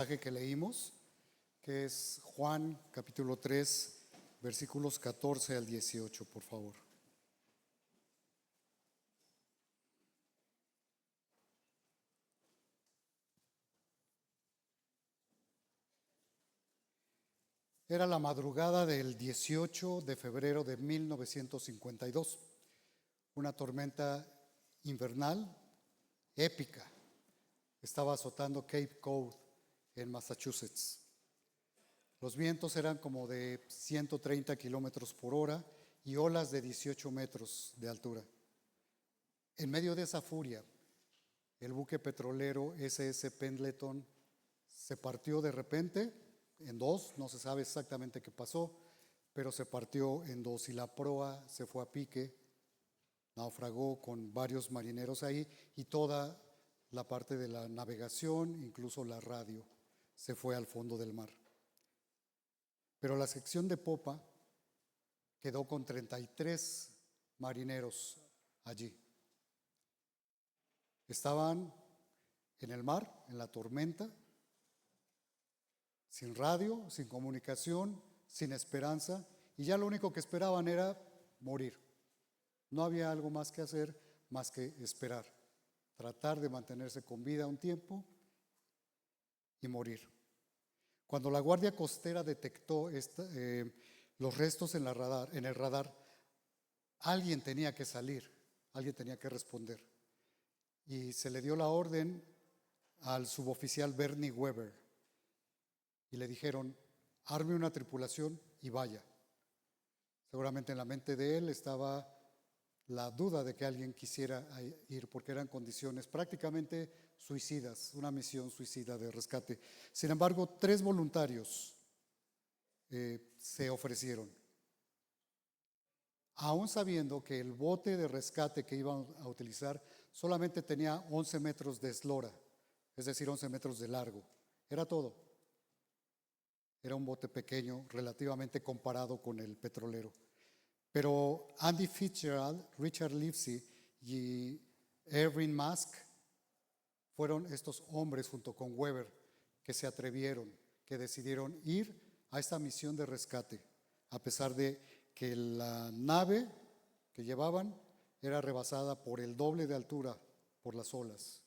pasaje que leímos, que es Juan capítulo 3, versículos 14 al 18, por favor. Era la madrugada del 18 de febrero de 1952, una tormenta invernal épica estaba azotando Cape Cod en Massachusetts. Los vientos eran como de 130 kilómetros por hora y olas de 18 metros de altura. En medio de esa furia, el buque petrolero SS Pendleton se partió de repente en dos, no se sabe exactamente qué pasó, pero se partió en dos y la proa se fue a pique, naufragó con varios marineros ahí y toda la parte de la navegación, incluso la radio, se fue al fondo del mar. Pero la sección de popa quedó con 33 marineros allí. Estaban en el mar, en la tormenta, sin radio, sin comunicación, sin esperanza, y ya lo único que esperaban era morir. No había algo más que hacer más que esperar, tratar de mantenerse con vida un tiempo y morir. Cuando la Guardia Costera detectó los restos en el radar, alguien tenía que salir, alguien tenía que responder. Y se le dio la orden al suboficial Bernie Weber y le dijeron: arme una tripulación y vaya. Seguramente en la mente de él estaba la duda de que alguien quisiera ir, porque eran condiciones prácticamente suicidas, una misión suicida de rescate. Sin embargo, 3 voluntarios se ofrecieron, aún sabiendo que el bote de rescate que iban a utilizar solamente tenía 11 metros de eslora, es decir, 11 metros de largo. Era todo. Era un bote pequeño relativamente comparado con el petrolero. Pero Andy Fitzgerald, Richard Livesey y Erwin Mask fueron estos hombres junto con Weber que se atrevieron, que decidieron ir a esta misión de rescate, a pesar de que la nave que llevaban era rebasada por el doble de altura por las olas.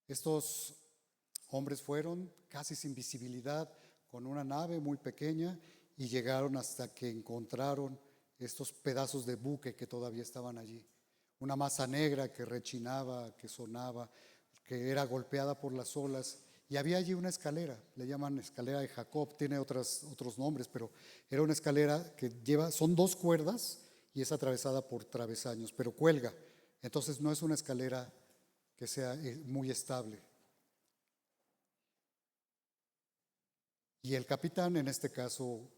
Estos hombres fueron casi sin visibilidad con una nave muy pequeña y llegaron hasta que encontraron estos pedazos de buque que todavía estaban allí. Una masa negra que rechinaba, que sonaba, que era golpeada por las olas. Y había allí una escalera, le llaman escalera de Jacob, tiene otros nombres, pero era una escalera que son 2 cuerdas y es atravesada por travesaños, pero cuelga. Entonces no es una escalera que sea muy estable. Y el capitán, en este caso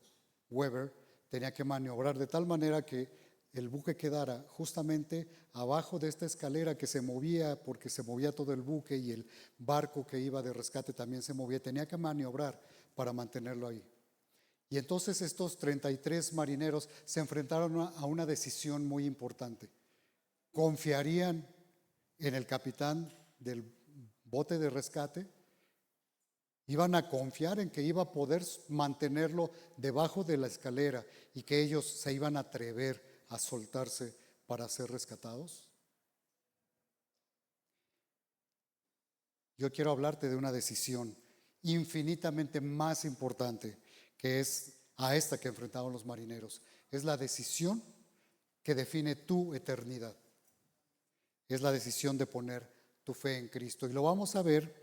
Weber, tenía que maniobrar de tal manera que el buque quedara justamente abajo de esta escalera que se movía, porque se movía todo el buque y el barco que iba de rescate también se movía. Tenía que maniobrar para mantenerlo ahí. Y entonces estos 33 marineros se enfrentaron a una decisión muy importante. ¿Confiarían en el capitán del bote de rescate? Iban a confiar en que iba a poder mantenerlo debajo de la escalera y que ellos se iban a atrever a soltarse para ser rescatados. Yo quiero hablarte de una decisión infinitamente más importante, que es a esta que enfrentaron los marineros. Es la decisión que define tu eternidad. Es la decisión de poner tu fe en Cristo. Y lo vamos a ver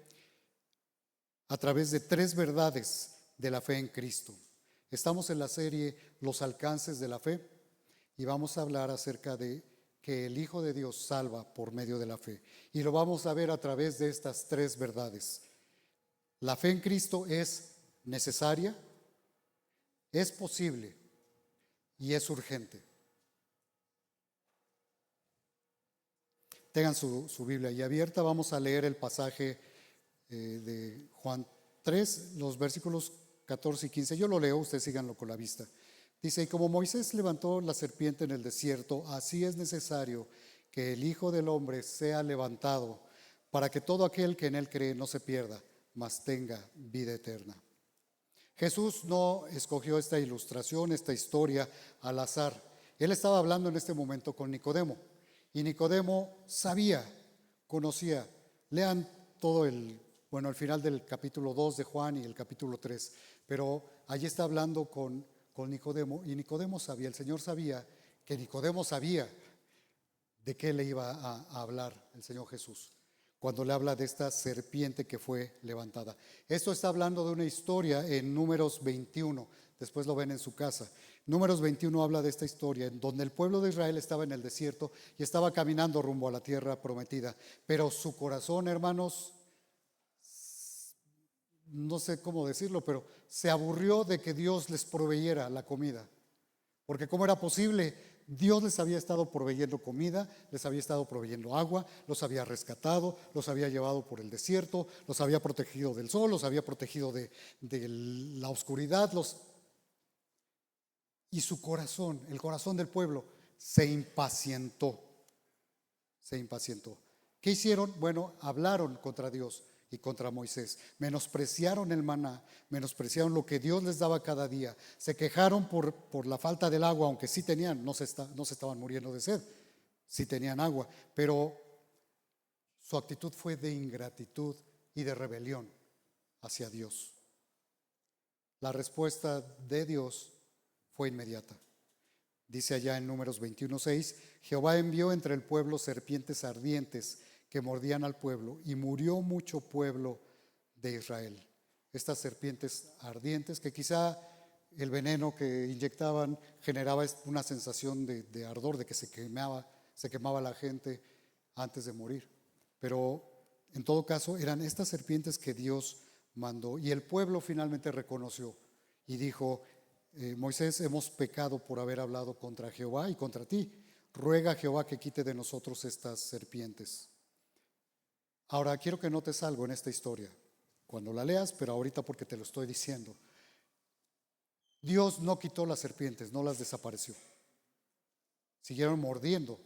a través de 3 verdades de la fe en Cristo. Estamos en la serie Los alcances de la fe y vamos a hablar acerca de que el Hijo de Dios salva por medio de la fe. Y lo vamos a ver a través de estas 3 verdades. La fe en Cristo es necesaria, es posible y es urgente. Tengan su Biblia ahí abierta. Vamos a leer el pasaje de Juan 3, los versículos 14 y 15. Yo lo leo, ustedes síganlo con la vista. Dice: y como Moisés levantó la serpiente en el desierto, así es necesario que el Hijo del Hombre sea levantado, para que todo aquel que en él cree no se pierda, mas tenga vida eterna. Jesús no escogió esta ilustración, esta historia al azar. Él estaba hablando en este momento con Nicodemo, y Nicodemo sabía, conocía. Lean todo el final del capítulo 2 de Juan y el capítulo 3, pero allí está hablando con Nicodemo, y Nicodemo sabía, el Señor sabía que Nicodemo sabía de qué le iba a hablar el Señor Jesús cuando le habla de esta serpiente que fue levantada. Esto está hablando de una historia en Números 21, después lo ven en su casa. Números 21 habla de esta historia en donde el pueblo de Israel estaba en el desierto y estaba caminando rumbo a la tierra prometida, pero su corazón, hermanos, no sé cómo decirlo, pero se aburrió de que Dios les proveyera la comida. Porque ¿cómo era posible? Dios les había estado proveyendo comida, les había estado proveyendo agua, los había rescatado, los había llevado por el desierto, los había protegido del sol, los había protegido de la oscuridad, y su corazón, el corazón del pueblo, se impacientó. ¿Qué hicieron? Bueno, hablaron contra Dios y contra Moisés, menospreciaron el maná, menospreciaron lo que Dios les daba cada día, se quejaron por la falta del agua, aunque sí tenían, no se estaban muriendo de sed, sí tenían agua, pero su actitud fue de ingratitud y de rebelión hacia Dios. La respuesta de Dios fue inmediata. Dice allá en Números 21:6, Jehová envió entre el pueblo serpientes ardientes que mordían al pueblo, y murió mucho pueblo de Israel. Estas serpientes ardientes, que quizá el veneno que inyectaban generaba una sensación de ardor, de que se quemaba la gente antes de morir. Pero en todo caso eran estas serpientes que Dios mandó, y el pueblo finalmente reconoció y dijo: Moisés, hemos pecado por haber hablado contra Jehová y contra ti. Ruega a Jehová que quite de nosotros estas serpientes. Ahora quiero que notes algo en esta historia, cuando la leas, pero ahorita porque te lo estoy diciendo. Dios no quitó las serpientes, no las desapareció. Siguieron mordiendo.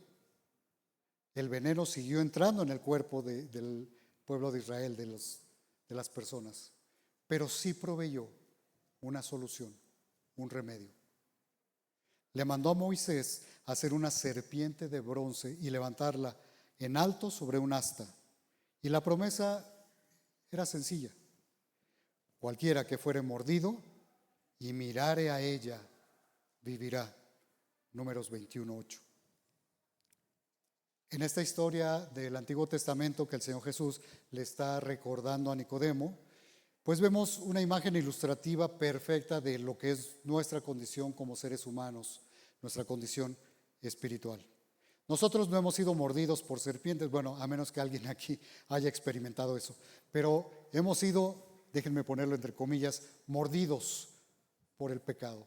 El veneno siguió entrando en el cuerpo del pueblo de Israel, de las personas, pero sí proveyó una solución, un remedio. Le mandó a Moisés hacer una serpiente de bronce y levantarla en alto sobre un asta. Y la promesa era sencilla: cualquiera que fuere mordido y mirare a ella, vivirá. Números 21:8. En esta historia del Antiguo Testamento que el Señor Jesús le está recordando a Nicodemo, pues vemos una imagen ilustrativa perfecta de lo que es nuestra condición como seres humanos, nuestra condición espiritual. Nosotros no hemos sido mordidos por serpientes, bueno, a menos que alguien aquí haya experimentado eso, pero hemos sido, déjenme ponerlo entre comillas, mordidos por el pecado.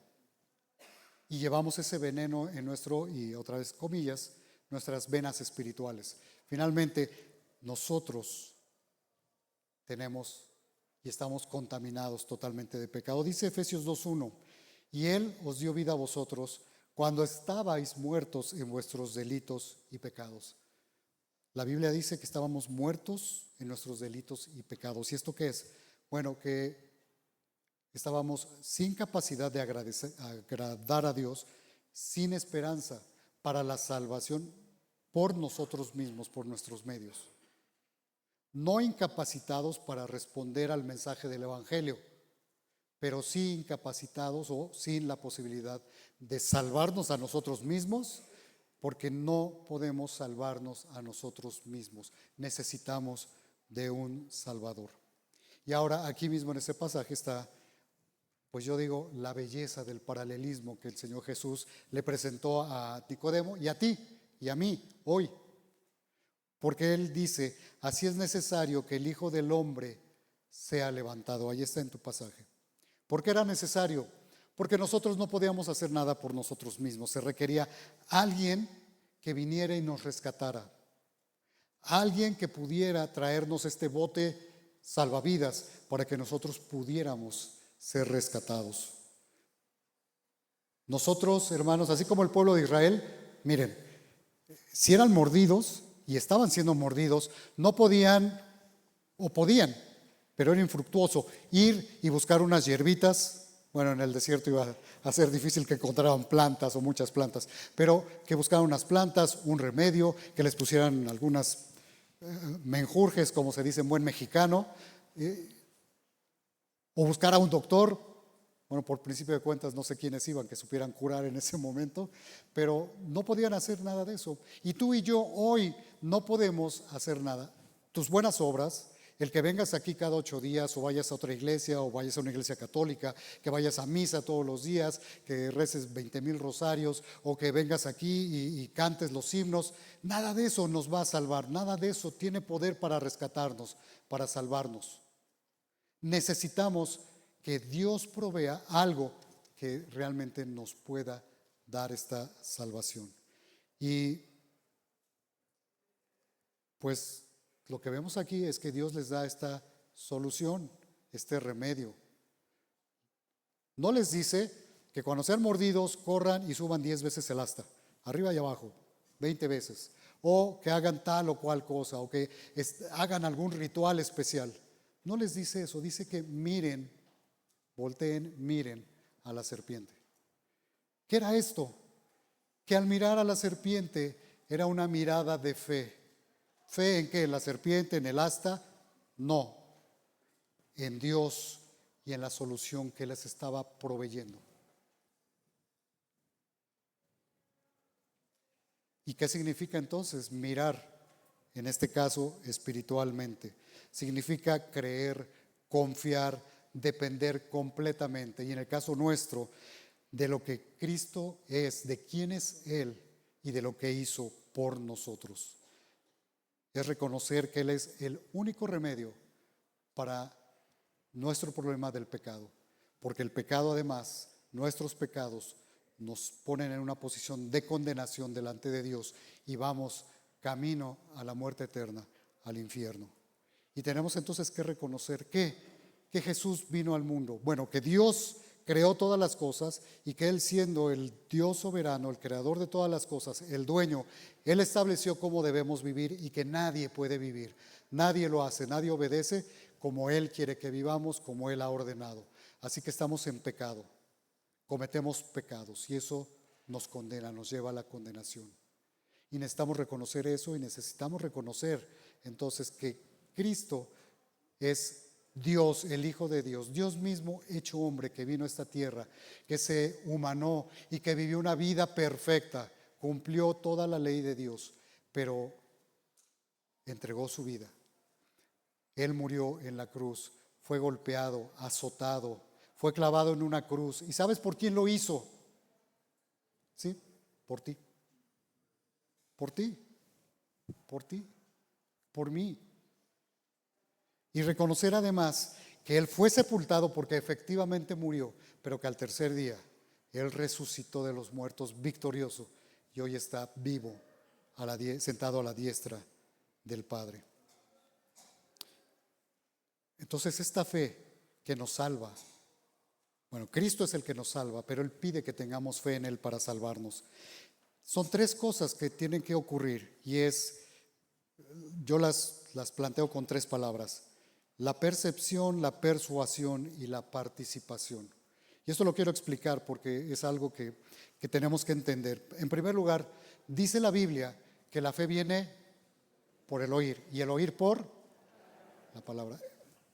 Y llevamos ese veneno en y otra vez comillas, nuestras venas espirituales. Finalmente, nosotros tenemos y estamos contaminados totalmente de pecado. Dice Efesios 2:1, y Él os dio vida a vosotros cuando estabais muertos en vuestros delitos y pecados. La Biblia dice que estábamos muertos en nuestros delitos y pecados. ¿Y esto qué es? Bueno, que estábamos sin capacidad de agradar a Dios, sin esperanza para la salvación por nosotros mismos, por nuestros medios. No incapacitados para responder al mensaje del Evangelio, pero sí incapacitados o sin la posibilidad de salvarnos a nosotros mismos, porque no podemos salvarnos a nosotros mismos. Necesitamos de un Salvador. Y ahora aquí mismo en ese pasaje está, pues yo digo, la belleza del paralelismo que el Señor Jesús le presentó a Nicodemo y a ti y a mí hoy. Porque Él dice: así es necesario que el Hijo del Hombre sea levantado. Ahí está en tu pasaje. ¿Por qué era necesario? Porque nosotros no podíamos hacer nada por nosotros mismos. Se requería alguien que viniera y nos rescatara. Alguien que pudiera traernos este bote salvavidas para que nosotros pudiéramos ser rescatados. Nosotros, hermanos, así como el pueblo de Israel, miren, si eran mordidos y estaban siendo mordidos, no podían o podían pero era infructuoso. Ir y buscar unas hierbitas, bueno, en el desierto iba a ser difícil que encontraran plantas o muchas plantas, pero que buscaran unas plantas, un remedio, que les pusieran algunas menjurjes, como se dice en buen mexicano, o buscar a un doctor. Bueno, por principio de cuentas no sé quiénes iban que supieran curar en ese momento, pero no podían hacer nada de eso. Y tú y yo hoy no podemos hacer nada. Tus buenas obras, el que vengas aquí cada 8 días o vayas a otra iglesia o vayas a una iglesia católica, que vayas a misa todos los días, que reces 20,000 rosarios o que vengas aquí y cantes los himnos, nada de eso nos va a salvar, nada de eso tiene poder para rescatarnos, para salvarnos. Necesitamos que Dios provea algo que realmente nos pueda dar esta salvación. Y pues lo que vemos aquí es que Dios les da esta solución, este remedio. No les dice que cuando sean mordidos corran y suban 10 veces el asta, arriba y abajo, 20 veces, o que hagan tal o cual cosa, o que hagan algún ritual especial. No les dice eso, dice que miren, volteen, miren a la serpiente. ¿Qué era esto? Que al mirar a la serpiente era una mirada de fe. ¿Fe en qué? ¿En la serpiente? ¿En el asta? No, en Dios y en la solución que les estaba proveyendo. ¿Y qué significa entonces mirar? En este caso, espiritualmente. Significa creer, confiar, depender completamente. Y en el caso nuestro, de lo que Cristo es, de quién es Él y de lo que hizo por nosotros. Es reconocer que Él es el único remedio para nuestro problema del pecado. Porque el pecado, además, nuestros pecados nos ponen en una posición de condenación delante de Dios y vamos camino a la muerte eterna, al infierno. Y tenemos entonces que reconocer que Jesús vino al mundo. Bueno, que Dios creó todas las cosas y que Él, siendo el Dios soberano, el creador de todas las cosas, el dueño, Él estableció cómo debemos vivir y que nadie puede vivir. Nadie lo hace, nadie obedece como Él quiere que vivamos, como Él ha ordenado. Así que estamos en pecado, cometemos pecados y eso nos condena, nos lleva a la condenación. Y necesitamos reconocer eso y necesitamos reconocer entonces que Cristo es Dios, el Hijo de Dios, Dios mismo hecho hombre que vino a esta tierra, que se humanó y que vivió una vida perfecta, cumplió toda la ley de Dios, pero entregó su vida. Él murió en la cruz, fue golpeado, azotado, fue clavado en una cruz. ¿Y sabes por quién lo hizo? Sí, por ti. Por ti, por ti, por mí. Y reconocer además que Él fue sepultado porque efectivamente murió, pero que al tercer día Él resucitó de los muertos victorioso y hoy está vivo, sentado a la diestra del Padre. Entonces esta fe que nos salva, bueno, Cristo es el que nos salva, pero Él pide que tengamos fe en Él para salvarnos. Son 3 cosas que tienen que ocurrir y yo las planteo con 3 palabras: la percepción, la persuasión y la participación. Y esto lo quiero explicar porque es algo que tenemos que entender. En primer lugar, dice la Biblia que la fe viene por el oír y el oír por la palabra.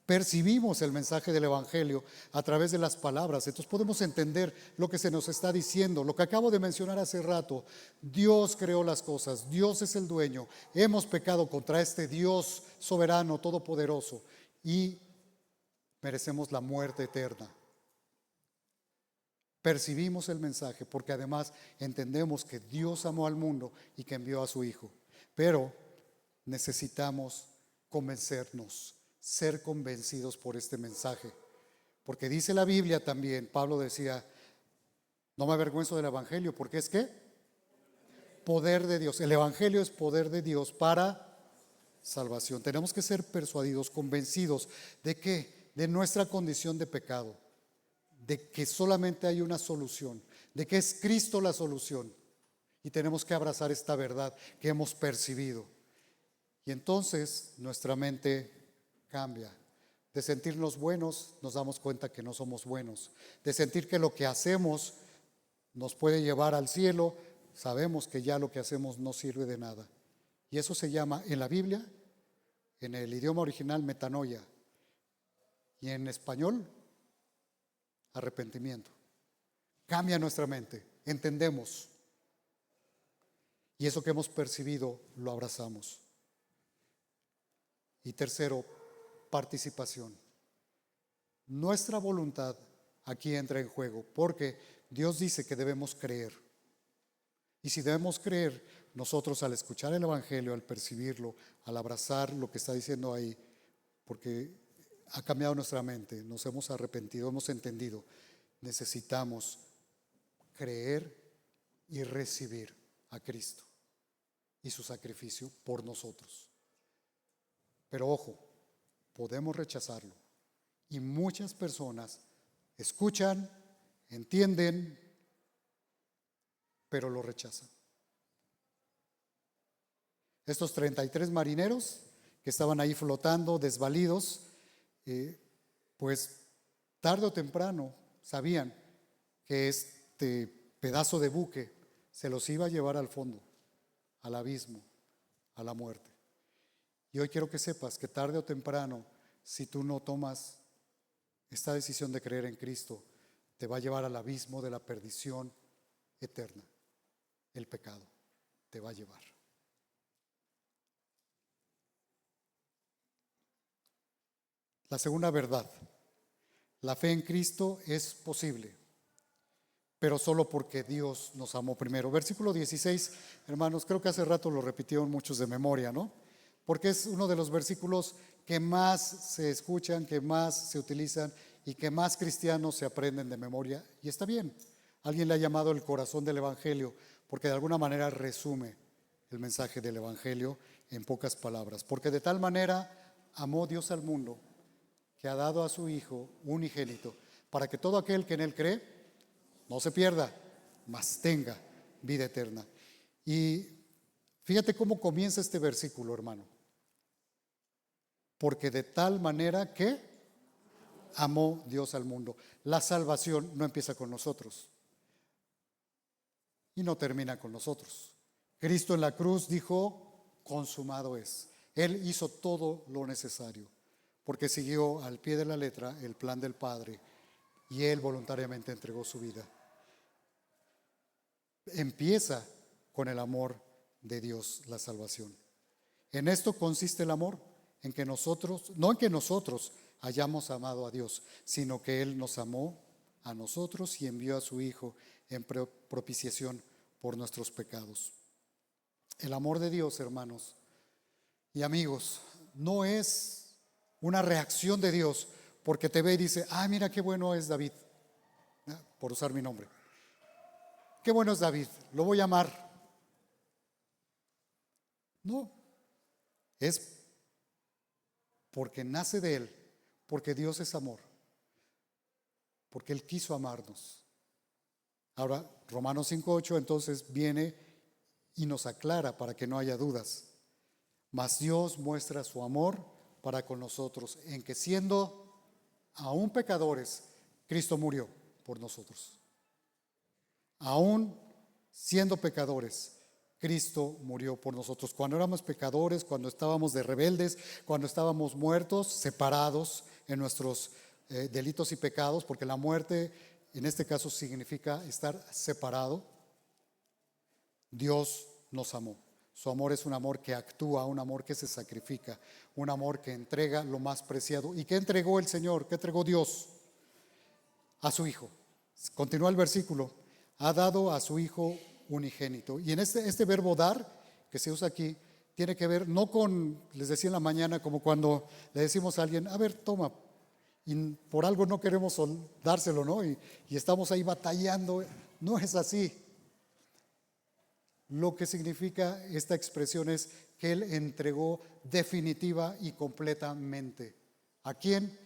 Percibimos el mensaje del Evangelio a través de las palabras, entonces podemos entender lo que se nos está diciendo. Lo que acabo de mencionar hace rato: Dios creó las cosas, Dios es el dueño, hemos pecado contra este Dios soberano, todopoderoso y merecemos la muerte eterna. Percibimos el mensaje porque además entendemos que Dios amó al mundo y que envió a su Hijo, pero necesitamos convencernos, ser convencidos por este mensaje, porque dice la Biblia también, Pablo decía: no me avergüenzo del Evangelio, porque es ¿qué? Poder de Dios. El Evangelio es poder de Dios para salvación. Tenemos que ser persuadidos, convencidos de que de nuestra condición de pecado, de que solamente hay una solución, de que es Cristo la solución, y tenemos que abrazar esta verdad que hemos percibido. Y entonces nuestra mente cambia, De sentirnos buenos, nos damos cuenta que no somos buenos. De sentir que lo que hacemos nos puede llevar al cielo, sabemos que ya lo que hacemos no sirve de nada. Y eso se llama en la Biblia, en el idioma original, metanoia. Y en español, arrepentimiento. Cambia nuestra mente, entendemos. Y eso que hemos percibido, lo abrazamos. Y tercero, participación. Nuestra voluntad aquí entra en juego, porque Dios dice que debemos creer. Y si debemos creer, nosotros al escuchar el Evangelio, al percibirlo, al abrazar lo que está diciendo ahí, porque ha cambiado nuestra mente, nos hemos arrepentido, hemos entendido, necesitamos creer y recibir a Cristo y su sacrificio por nosotros. Pero ojo, podemos rechazarlo. Y muchas personas escuchan, entienden, pero lo rechazan. Estos 33 marineros que estaban ahí flotando, desvalidos, pues tarde o temprano sabían que este pedazo de buque se los iba a llevar al fondo, al abismo, a la muerte. Y hoy quiero que sepas que tarde o temprano, si tú no tomas esta decisión de creer en Cristo, te va a llevar al abismo de la perdición eterna. El pecado te va a llevar. La segunda verdad, la fe en Cristo es posible, pero solo porque Dios nos amó primero. Versículo 16, hermanos, creo que hace rato lo repitieron muchos de memoria, ¿no? Porque es uno de los versículos que más se escuchan, que más se utilizan y que más cristianos se aprenden de memoria. Y está bien, alguien le ha llamado el corazón del Evangelio, porque de alguna manera resume el mensaje del Evangelio en pocas palabras. Porque de tal manera amó Dios al mundo, que ha dado a su Hijo unigénito, para que todo aquel que en Él cree no se pierda, mas tenga vida eterna. Y fíjate cómo comienza este versículo, hermano. Porque de tal manera que amó Dios al mundo. La salvación no empieza con nosotros y no termina con nosotros. Cristo en la cruz dijo, consumado es. Él hizo todo lo necesario, porque siguió al pie de la letra el plan del Padre y Él voluntariamente entregó su vida. Empieza con el amor de Dios, la salvación. En esto consiste el amor, en que nosotros, no en que nosotros hayamos amado a Dios, sino que Él nos amó a nosotros y envió a su Hijo en propiciación por nuestros pecados. El amor de Dios, hermanos y amigos, no es una reacción de Dios porque te ve y dice, mira qué bueno es David, por usar mi nombre. Qué bueno es David, lo voy a amar. No, es porque nace de Él, porque Dios es amor, porque Él quiso amarnos. Ahora, Romanos 5:8 entonces viene y nos aclara para que no haya dudas. Mas Dios muestra su amor para con nosotros, en que siendo aún pecadores, Cristo murió por nosotros. Aún siendo pecadores, Cristo murió por nosotros. Cuando éramos pecadores, cuando estábamos de rebeldes, cuando estábamos muertos, separados en nuestros delitos y pecados, porque la muerte en este caso significa estar separado, Dios nos amó. Su amor es un amor que actúa, un amor que se sacrifica, un amor que entrega lo más preciado. ¿Y qué entregó el Señor? ¿Qué entregó Dios? A su Hijo. Continúa el versículo. Ha dado a su Hijo unigénito. Y en este verbo dar, que se usa aquí, tiene que ver no con, les decía en la mañana, como cuando le decimos a alguien, a ver, toma, y por algo no queremos dárselo, ¿no? Y estamos ahí batallando. No es así. Lo que significa esta expresión es que Él entregó definitiva y completamente. ¿A quién?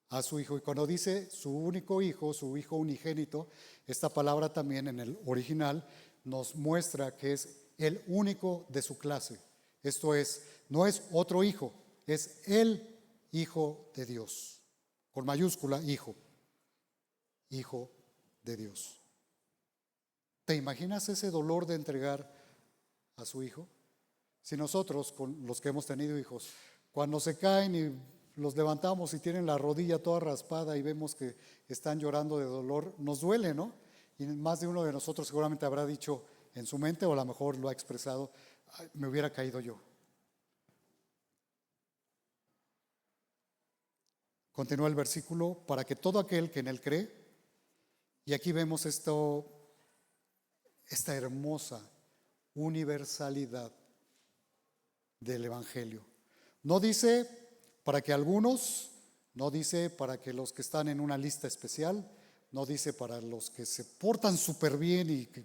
A su Hijo. Y cuando dice su único Hijo, su Hijo unigénito, esta palabra también en el original nos muestra que es el único de su clase. Esto es, no es otro hijo, es el Hijo de Dios. Con mayúscula, hijo. Hijo de Dios. ¿Te imaginas ese dolor de entregar a su hijo? Si nosotros, con los que hemos tenido hijos, cuando se caen y los levantamos y tienen la rodilla toda raspada y vemos que están llorando de dolor, nos duele, ¿no? Y más de uno de nosotros seguramente habrá dicho en su mente, o a lo mejor lo ha expresado: "Ay, me hubiera caído yo". Continúa el versículo: para que todo aquel que en él cree, y aquí vemos esta hermosa universalidad del Evangelio. No dice para que algunos, no dice para que los que están en una lista especial, no dice para los que se portan súper bien y que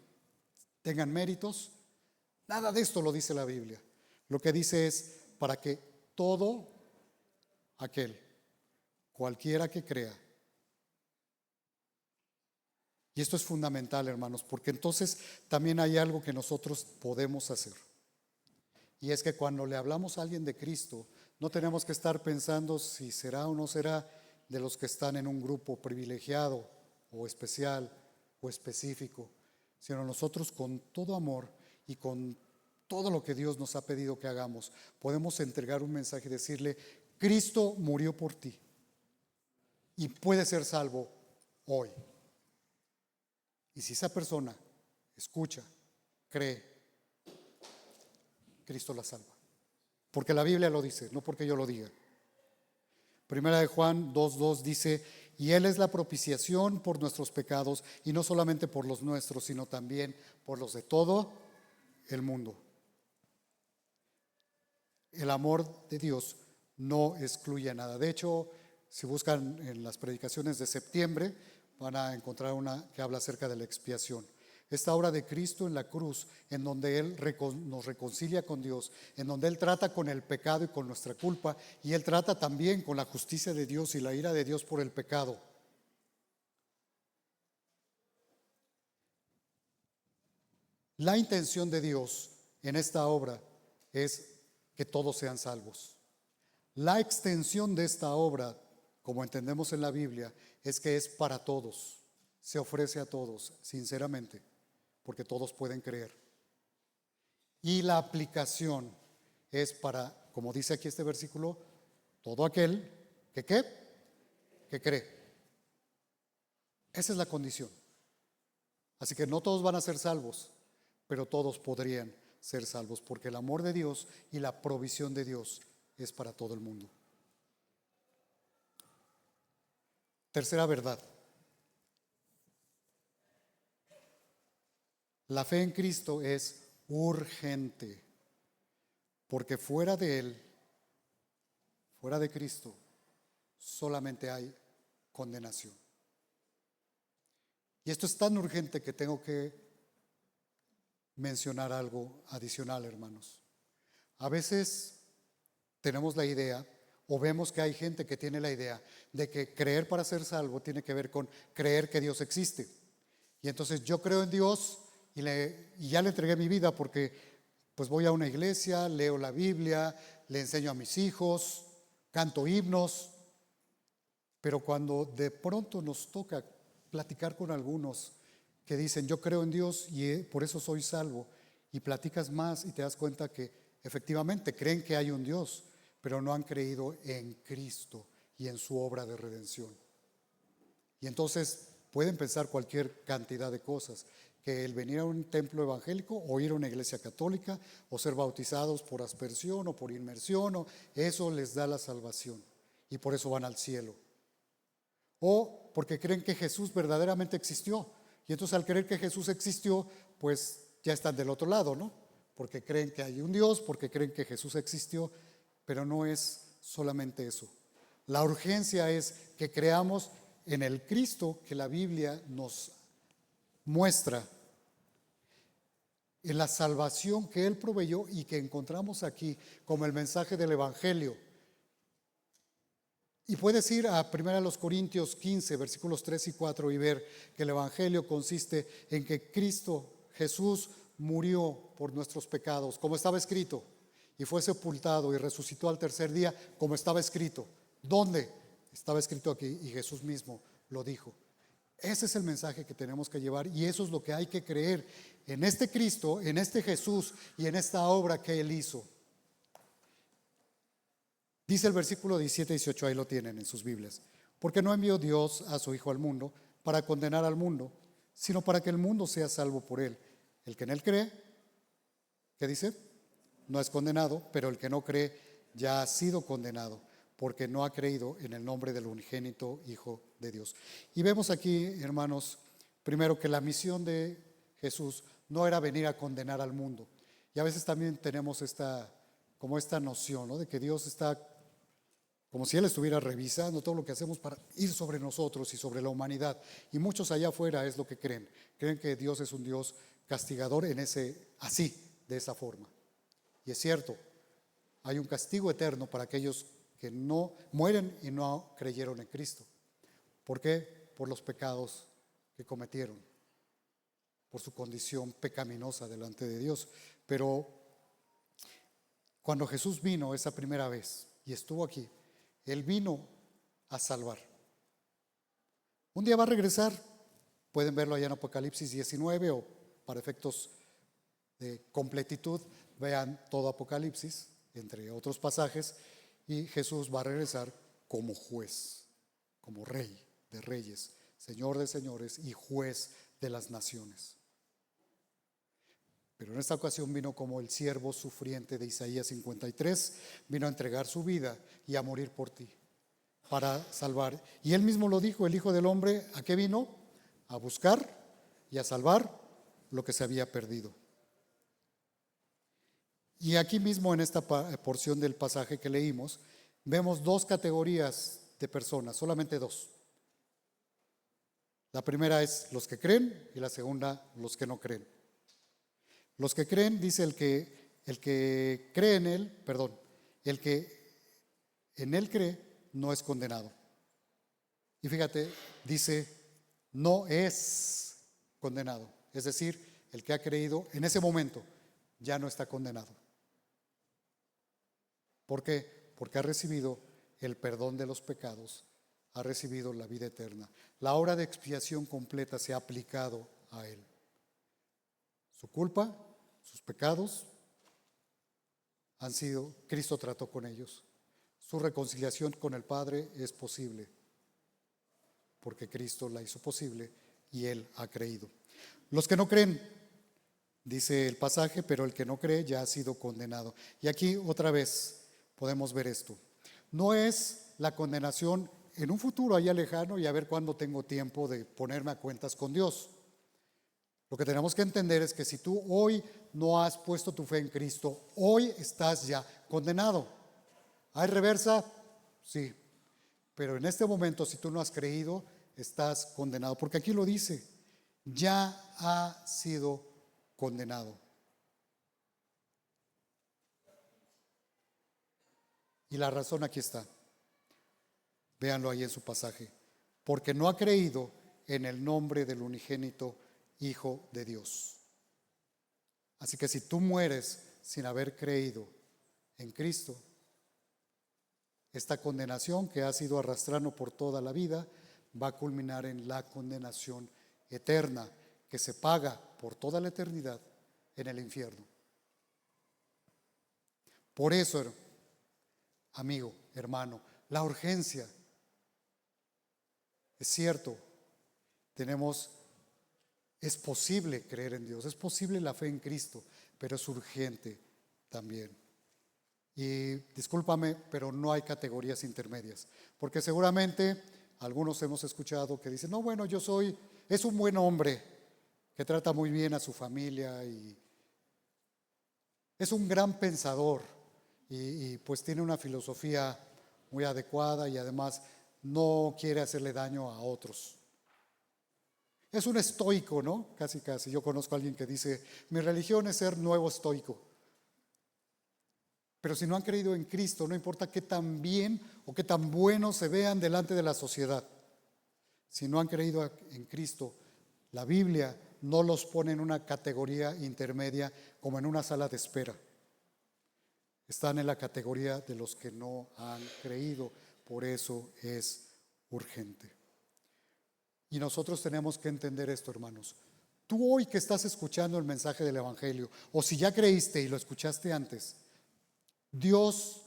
tengan méritos. Nada de esto lo dice la Biblia. Lo que dice es para que todo aquel, cualquiera que crea. Y esto es fundamental, hermanos, porque entonces también hay algo que nosotros podemos hacer. Y es que cuando le hablamos a alguien de Cristo, no tenemos que estar pensando si será o no será de los que están en un grupo privilegiado o especial o específico, sino nosotros con todo amor y con todo lo que Dios nos ha pedido que hagamos, podemos entregar un mensaje y decirle: Cristo murió por ti y puede ser salvo hoy. Y si esa persona escucha, cree, Cristo la salva. Porque la Biblia lo dice, no porque yo lo diga. Primera de Juan 2:2 dice: y Él es la propiciación por nuestros pecados, y no solamente por los nuestros, sino también por los de todo el mundo. El amor de Dios no excluye nada. De hecho, si buscan en las predicaciones de septiembre, van a encontrar una que habla acerca de la expiación. Esta obra de Cristo en la cruz, en donde Él nos reconcilia con Dios, en donde Él trata con el pecado y con nuestra culpa, y Él trata también con la justicia de Dios y la ira de Dios por el pecado. La intención de Dios en esta obra es que todos sean salvos. La extensión de esta obra, como entendemos en la Biblia, es que es para todos, se ofrece a todos, sinceramente, porque todos pueden creer. Y la aplicación es para, como dice aquí este versículo, todo aquel que ¿qué? Que cree. Esa es la condición. Así que no todos van a ser salvos, pero todos podrían ser salvos, porque el amor de Dios y la provisión de Dios es para todo el mundo. Tercera verdad: la fe en Cristo es urgente, porque fuera de Él, fuera de Cristo, solamente hay condenación. Y esto es tan urgente que tengo que mencionar algo adicional, hermanos. A veces tenemos la idea, o vemos que hay gente que tiene la idea de que creer para ser salvo tiene que ver con creer que Dios existe. Y entonces yo creo en Dios y ya le entregué mi vida porque pues voy a una iglesia, leo la Biblia, le enseño a mis hijos, canto himnos. Pero cuando de pronto nos toca platicar con algunos que dicen: yo creo en Dios y por eso soy salvo, y platicas más y te das cuenta que efectivamente creen que hay un Dios, pero no han creído en Cristo y en su obra de redención. Y entonces pueden pensar cualquier cantidad de cosas, que el venir a un templo evangélico o ir a una iglesia católica o ser bautizados por aspersión o por inmersión, eso les da la salvación y por eso van al cielo. O porque creen que Jesús verdaderamente existió, y entonces al creer que Jesús existió, pues ya están del otro lado, ¿no? Porque creen que hay un Dios, porque creen que Jesús existió, pero no es solamente eso. La urgencia es que creamos en el Cristo que la Biblia nos muestra, en la salvación que Él proveyó y que encontramos aquí como el mensaje del Evangelio. Y puedes ir a 1 Corintios 15, versículos 3 y 4 y ver que el Evangelio consiste en que Cristo Jesús murió por nuestros pecados, como estaba escrito, y fue sepultado y resucitó al tercer día, como estaba escrito. ¿Dónde? Estaba escrito aquí y Jesús mismo lo dijo. Ese es el mensaje que tenemos que llevar y eso es lo que hay que creer en este Cristo, en este Jesús y en esta obra que Él hizo. Dice el versículo 17 y 18, ahí lo tienen en sus Biblias. Porque no envió Dios a su Hijo al mundo para condenar al mundo, sino para que el mundo sea salvo por Él. El que en Él cree, ¿qué dice? No es condenado, pero el que no cree ya ha sido condenado, porque no ha creído en el nombre del unigénito Hijo de Dios. Y vemos aquí, hermanos, primero que la misión de Jesús no era venir a condenar al mundo. Y a veces también tenemos esta noción, ¿no?, de que Dios está como si Él estuviera revisando todo lo que hacemos para ir sobre nosotros y sobre la humanidad. Y muchos allá afuera es lo que creen. Creen que Dios es un Dios castigador así, de esa forma. Y es cierto, hay un castigo eterno para aquellos que no mueren y no creyeron en Cristo. ¿Por qué? Por los pecados que cometieron, por su condición pecaminosa delante de Dios. Pero cuando Jesús vino esa primera vez y estuvo aquí, Él vino a salvar. Un día va a regresar, pueden verlo allá en Apocalipsis 19 o para efectos de completitud, vean todo Apocalipsis, entre otros pasajes, y Jesús va a regresar como juez, como rey de reyes, señor de señores y juez de las naciones. Pero en esta ocasión vino como el siervo sufriente de Isaías 53, vino a entregar su vida y a morir por ti, para salvar. Y él mismo lo dijo, el Hijo del Hombre, ¿a qué vino? A buscar y a salvar lo que se había perdido. Y aquí mismo en esta porción del pasaje que leímos, vemos dos categorías de personas, solamente dos. La primera es los que creen y la segunda los que no creen. Los que creen, dice el que cree en Él, perdón, el que en Él cree no es condenado. Y fíjate, dice, no es condenado. Es decir, el que ha creído en ese momento ya no está condenado. ¿Por qué? Porque ha recibido el perdón de los pecados, ha recibido la vida eterna. La obra de expiación completa se ha aplicado a Él. Su culpa, sus pecados Cristo trató con ellos. Su reconciliación con el Padre es posible, porque Cristo la hizo posible y Él ha creído. Los que no creen, dice el pasaje, pero el que no cree ya ha sido condenado. Y aquí otra vez podemos ver esto. No es la condenación en un futuro allá lejano y a ver cuándo tengo tiempo de ponerme a cuentas con Dios. Lo que tenemos que entender es que si tú hoy no has puesto tu fe en Cristo, hoy estás ya condenado. ¿Hay reversa? Sí. Pero en este momento, si tú no has creído, estás condenado. Porque aquí lo dice, ya ha sido condenado. Y la razón aquí está. Véanlo ahí en su pasaje. Porque no ha creído en el nombre del unigénito Hijo de Dios. Así que si tú mueres sin haber creído en Cristo, esta condenación que ha sido arrastrando por toda la vida va a culminar en la condenación eterna que se paga por toda la eternidad en el infierno. Por eso, amigo, hermano, la urgencia. Es cierto, es posible creer en Dios, es posible la fe en Cristo, pero es urgente también. Y discúlpame, pero no hay categorías intermedias, porque seguramente algunos hemos escuchado que dicen, no, bueno, es un buen hombre que trata muy bien a su familia y es un gran pensador y pues tiene una filosofía muy adecuada y además no quiere hacerle daño a otros. Es un estoico, ¿no? Casi. Yo conozco a alguien que dice, mi religión es ser nuevo estoico. Pero si no han creído en Cristo, no importa qué tan bien o qué tan bueno se vean delante de la sociedad. Si no han creído en Cristo, la Biblia no los pone en una categoría intermedia como en una sala de espera. Están en la categoría de los que no han creído, por eso es urgente. Y nosotros tenemos que entender esto, hermanos. Tú hoy que estás escuchando el mensaje del Evangelio, o si ya creíste y lo escuchaste antes, Dios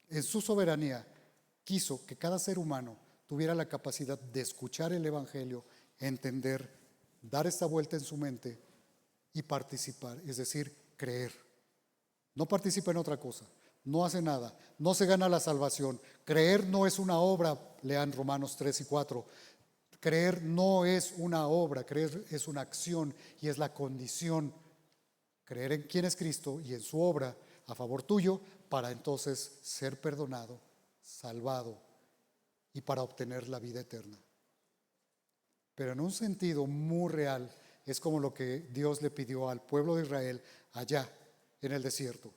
en su soberanía quiso que cada ser humano tuviera la capacidad de escuchar el Evangelio, entender, dar esta vuelta en su mente y participar, es decir, creer. No participa en otra cosa, no hace nada, no se gana la salvación. Creer no es una obra, lean Romanos 3 y 4. Creer no es una obra, creer es una acción y es la condición. Creer en quién es Cristo y en su obra a favor tuyo para entonces ser perdonado, salvado y para obtener la vida eterna. Pero en un sentido muy real es como lo que Dios le pidió al pueblo de Israel allá en el desierto.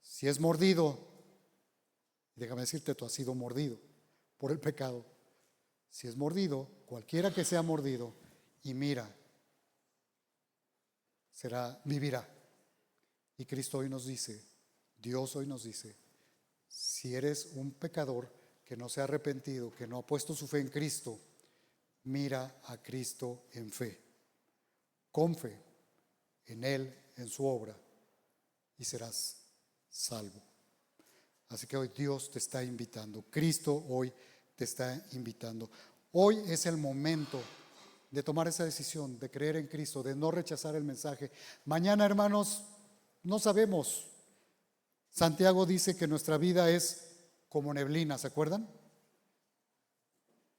Si es mordido, déjame decirte, tú has sido mordido por el pecado. Si es mordido, cualquiera que sea mordido, y mira, vivirá. Y Cristo hoy nos dice, Dios hoy nos dice, si eres un pecador que no se ha arrepentido, que no ha puesto su fe en Cristo, mira a Cristo en fe, con fe, en Él, en su obra, y serás salvo. Así que hoy Dios te está invitando, Cristo hoy te está invitando. Hoy es el momento de tomar esa decisión, de creer en Cristo, de no rechazar el mensaje. Mañana, hermanos, no sabemos. Santiago dice que nuestra vida es como neblina, ¿se acuerdan?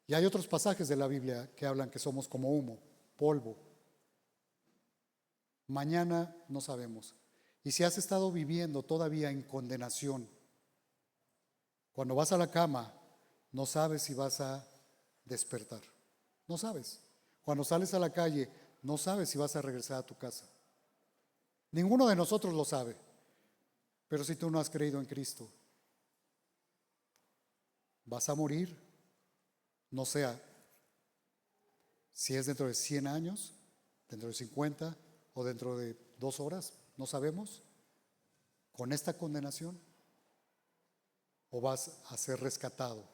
Y hay otros pasajes de la Biblia que hablan que somos como humo, polvo. Mañana no sabemos. Y si has estado viviendo todavía en condenación, cuando vas a la cama, no sabes si vas a despertar. No sabes. Cuando sales a la calle, no sabes si vas a regresar a tu casa. Ninguno de nosotros lo sabe. Pero si tú no has creído en Cristo, vas a morir. No sea si es dentro de 100 años, dentro de 50 o dentro de 2 horas, no sabemos, con esta condenación, o vas a ser rescatado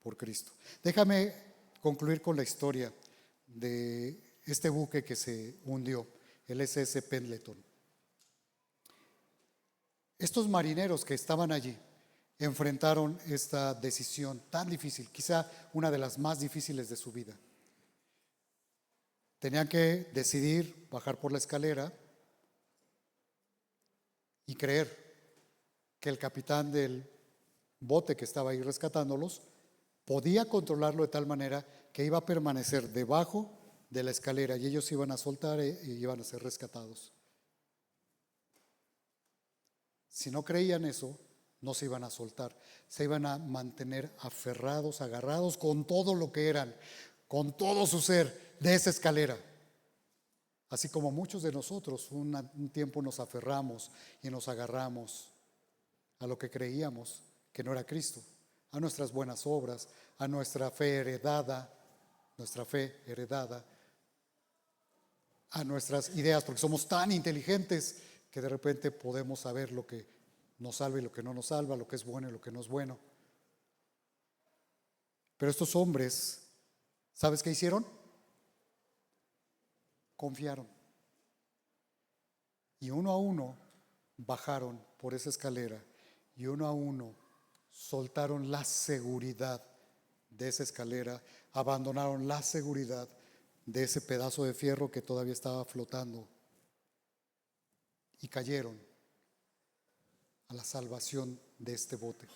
por Cristo. Déjame concluir con la historia de este buque que se hundió, el SS Pendleton. Estos marineros que estaban allí enfrentaron esta decisión tan difícil, quizá una de las más difíciles de su vida. Tenían que decidir bajar por la escalera y creer que el capitán del bote que estaba ahí rescatándolos podía controlarlo de tal manera que iba a permanecer debajo de la escalera y ellos iban a soltar y iban a ser rescatados. Si no creían eso, no se iban a soltar, se iban a mantener aferrados, agarrados con todo lo que eran, con todo su ser de esa escalera. Así como muchos de nosotros un tiempo nos aferramos y nos agarramos a lo que creíamos que no era Cristo, a nuestras buenas obras, a nuestra fe heredada, a nuestras ideas, porque somos tan inteligentes que de repente podemos saber lo que nos salva y lo que no nos salva, lo que es bueno y lo que no es bueno. Pero estos hombres, ¿sabes qué hicieron? Confiaron. Y uno a uno bajaron por esa escalera y uno a uno soltaron la seguridad de esa escalera, abandonaron la seguridad de ese pedazo de fierro que todavía estaba flotando y cayeron a la salvación de este bote.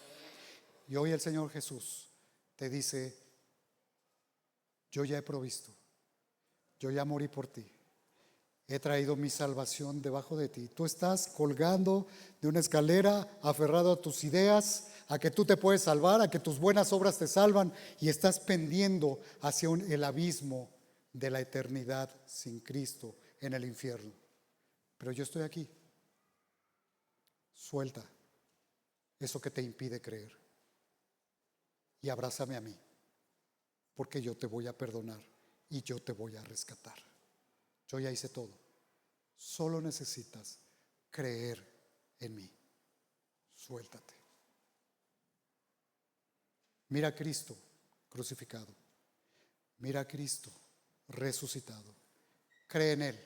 Y hoy el Señor Jesús te dice, yo ya he provisto, yo ya morí por ti, he traído mi salvación debajo de ti. Tú estás colgando de una escalera, aferrado a tus ideas, a que tú te puedes salvar, a que tus buenas obras te salvan, y estás pendiendo hacia el abismo de la eternidad sin Cristo en el infierno. Pero yo estoy aquí. Suelta eso que te impide creer y abrázame a mí, porque yo te voy a perdonar y yo te voy a rescatar. Yo ya hice todo. Solo necesitas creer en mí. Suéltate. Mira a Cristo crucificado. Mira a Cristo resucitado. Cree en Él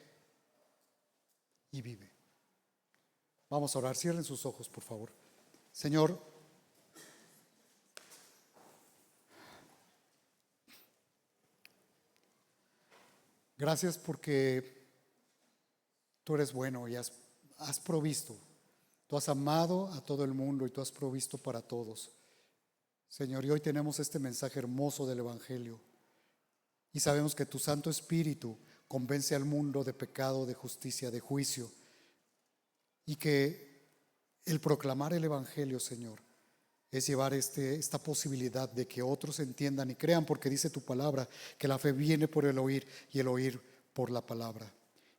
y vive. Vamos a orar. Cierren sus ojos, por favor. Señor, gracias porque tú eres bueno y has provisto. Tú has amado a todo el mundo y tú has provisto para todos. Señor, y hoy tenemos este mensaje hermoso del Evangelio. Y sabemos que tu Santo Espíritu convence al mundo de pecado, de justicia, de juicio. Y que el proclamar el Evangelio, Señor, es llevar esta posibilidad de que otros entiendan y crean, porque dice tu palabra que la fe viene por el oír y el oír por la palabra.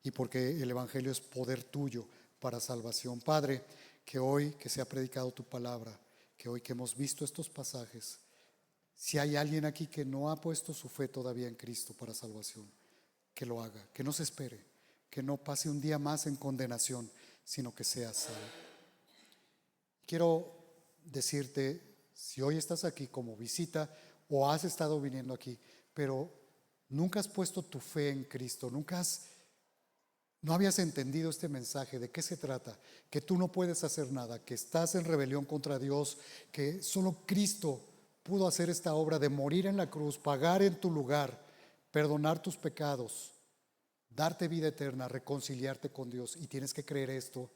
Y porque el Evangelio es poder tuyo para salvación. Padre, que hoy que se ha predicado tu palabra, que hoy que hemos visto estos pasajes, si hay alguien aquí que no ha puesto su fe todavía en Cristo para salvación, que lo haga, que no se espere, que no pase un día más en condenación, sino que sea salvo. Quiero decirte, si hoy estás aquí como visita o has estado viniendo aquí, pero nunca has puesto tu fe en Cristo, no habías entendido este mensaje, ¿de qué se trata? Que tú no puedes hacer nada, que estás en rebelión contra Dios, que solo Cristo pudo hacer esta obra de morir en la cruz, pagar en tu lugar, perdonar tus pecados, darte vida eterna, reconciliarte con Dios, y tienes que creer esto.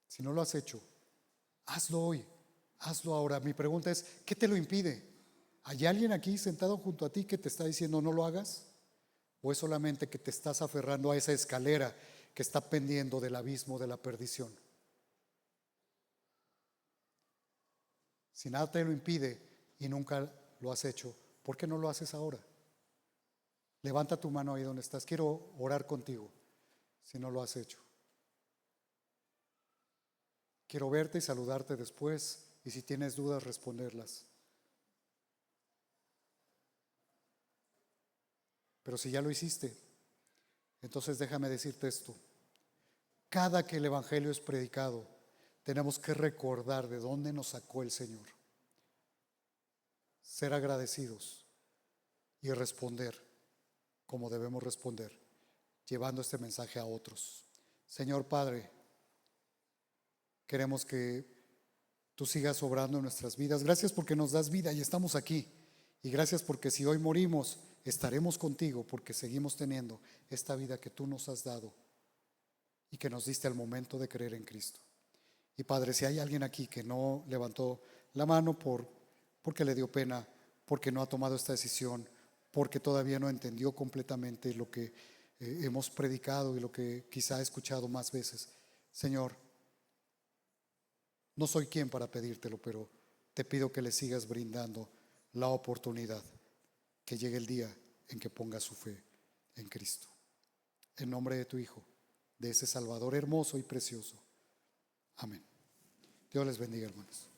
Si no lo has hecho, hazlo hoy, hazlo ahora. Mi pregunta es, ¿qué te lo impide? ¿Hay alguien aquí sentado junto a ti que te está diciendo no lo hagas? ¿O es solamente que te estás aferrando a esa escalera que está pendiendo del abismo de la perdición? Si nada te lo impide y nunca lo has hecho, ¿por qué no lo haces ahora? Levanta tu mano ahí donde estás. Quiero orar contigo si no lo has hecho. Quiero verte y saludarte después, y si tienes dudas, responderlas. Pero si ya lo hiciste, entonces déjame decirte esto. Cada que el Evangelio es predicado, tenemos que recordar de dónde nos sacó el Señor. Ser agradecidos y responder como debemos responder, llevando este mensaje a otros. Señor Padre, queremos que tú sigas obrando en nuestras vidas. Gracias porque nos das vida y estamos aquí. Y gracias porque si hoy morimos, estaremos contigo, porque seguimos teniendo esta vida que tú nos has dado y que nos diste al momento de creer en Cristo. Y Padre, si hay alguien aquí que no levantó la mano porque le dio pena, porque no ha tomado esta decisión, porque todavía no entendió completamente lo que hemos predicado y lo que quizá ha escuchado más veces, Señor, no soy quien para pedírtelo, pero te pido que le sigas brindando la oportunidad, que llegue el día en que ponga su fe en Cristo. En nombre de tu Hijo, de ese Salvador hermoso y precioso. Amén. Dios les bendiga, hermanos.